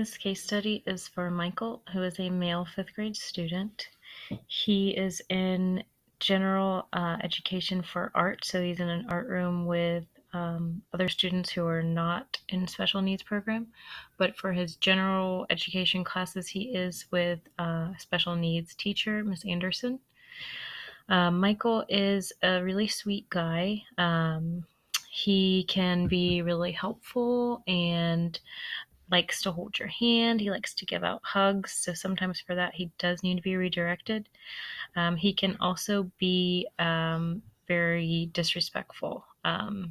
This case study is for Michael, who is a male 5th grade student. He is in general education for art, so he's in an art room with other students who are not in special needs program. But for his general education classes, he is with a special needs teacher, Miss Anderson. Michael is a really sweet guy. He can be really helpful and likes to hold your hand. He likes to give out hugs. So sometimes for that, he does need to be redirected. He can also be very disrespectful.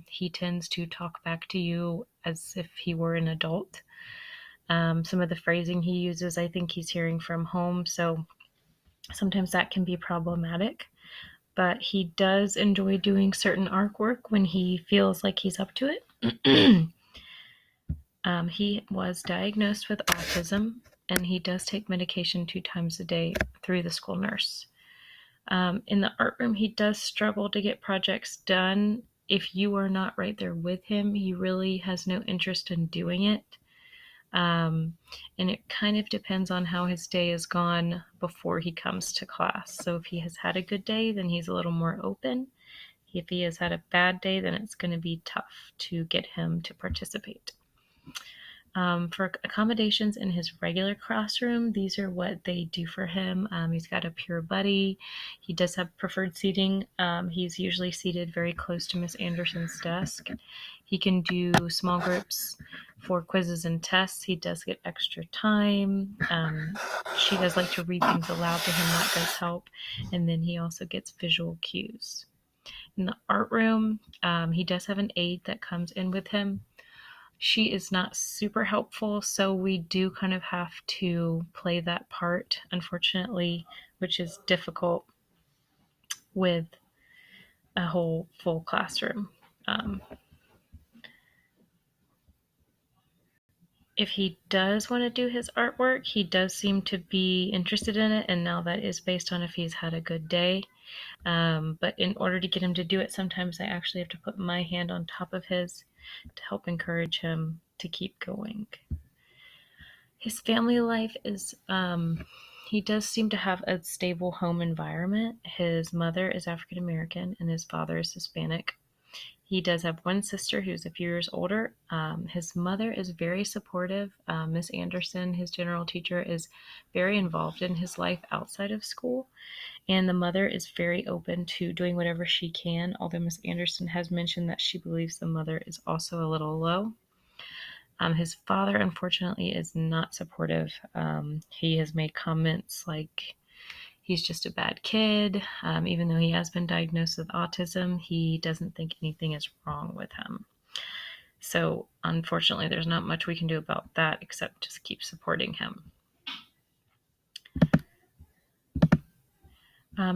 He tends to talk back to you as if he were an adult. Some of the phrasing he uses, I think he's hearing from home. So sometimes that can be problematic. But he does enjoy doing certain artwork when he feels like he's up to it. He was diagnosed with autism, and he does take medication 2 times a day through the school nurse. In the art room, he does struggle to get projects done. If you are not right there with him, he really has no interest in doing it. And it kind of depends on how his day has gone before he comes to class. So if he has had a good day, then he's a little more open. If he has had a bad day, then it's going to be tough to get him to participate. For accommodations in his regular classroom, these are what they do for him. He's got a peer buddy. He does have preferred seating. He's usually seated very close to Miss Anderson's desk. He can do small groups for quizzes and tests. He does get extra time. She does like to read things aloud to him. That does help. And then he also gets visual cues. In the art room, he does have an aide that comes in with him. She is not super helpful, so we do kind of have to play that part, unfortunately, which is difficult with a whole full classroom. If he does want to do his artwork, he does seem to be interested in it, and now that is based on if he's had a good day. But in order to get him to do it, sometimes I actually have to put my hand on top of his to help encourage him to keep going. His family life is, he does seem to have a stable home environment. His mother is African American and his father is Hispanic. He does have one sister who's a few years older. His mother is very supportive. Miss Anderson, his general teacher, is very involved in his life outside of school. And the mother is very open to doing whatever she can, although Miss Anderson has mentioned that she believes the mother is also a little low. His father, unfortunately, is not supportive. He has made comments like he's just a bad kid. Even though he has been diagnosed with autism, he doesn't think anything is wrong with him. So, unfortunately, there's not much we can do about that except just keep supporting him.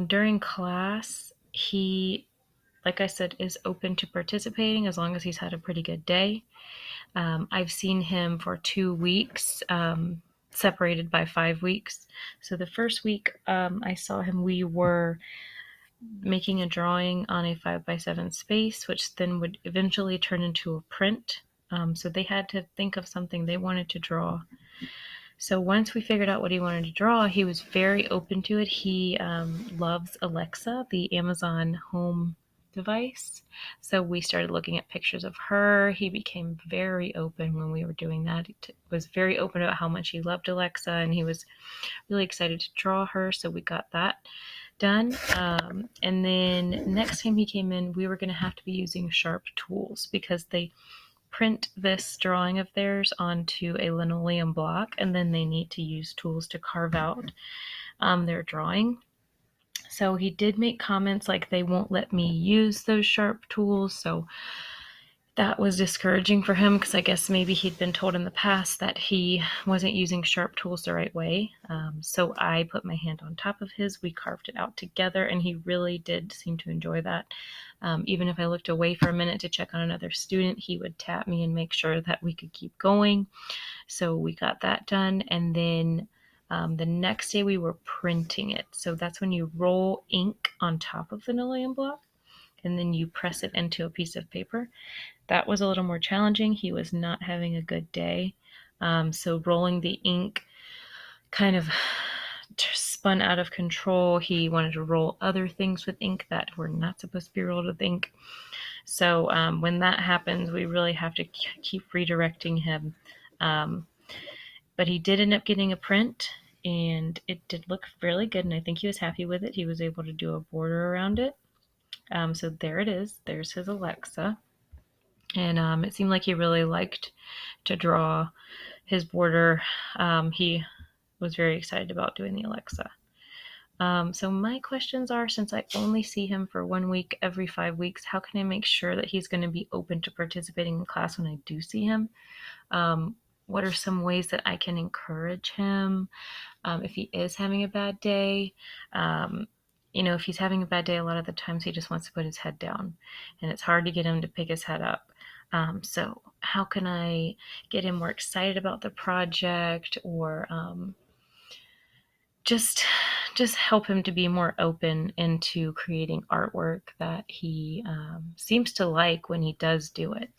During class, he, like I said, is open to participating as long as he's had a pretty good day. I've seen him for 2 weeks, separated by 5 weeks. So the first week I saw him, we were making a drawing on a 5x7 space, which then would eventually turn into a print. So they had to think of something they wanted to draw. So once we figured out what he wanted to draw, he was very open to it. He loves Alexa, the Amazon Home device. So we started looking at pictures of her. He became very open when we were doing that. He was very open about how much he loved Alexa, and he was really excited to draw her. So we got that done. And then next time he came in, we were going to have to be using sharp tools because they print this drawing of theirs onto a linoleum block, and then they need to use tools to carve out their drawing. So he did make comments like they won't let me use those sharp tools. So that was discouraging for him because I guess maybe he'd been told in the past that he wasn't using sharp tools the right way. So I put my hand on top of his. We carved it out together, and he really did seem to enjoy that. Even if I looked away for a minute to check on another student, he would tap me and make sure that we could keep going. So we got that done. And then the next day we were printing it. So that's when you roll ink on top of the linoleum block and then you press it into a piece of paper. That was a little more challenging. He was not having a good day. So rolling the ink kind of spun out of control. He wanted to roll other things with ink that were not supposed to be rolled with ink. So when that happens, we really have to keep redirecting him. But he did end up getting a print, and it did look really good, and I think he was happy with it. He was able to do a border around it. So there it is. There's his Alexa. And it seemed like he really liked to draw his border. He was very excited about doing the Alexa. So my questions are, since I only see him for 1 week every 5 weeks, how can I make sure that he's going to be open to participating in class when I do see him? What are some ways that I can encourage him if he is having a bad day? If he's having a bad day, a lot of the times he just wants to put his head down, and it's hard to get him to pick his head up. So how can I get him more excited about the project, or just help him to be more open into creating artwork that he seems to like when he does do it?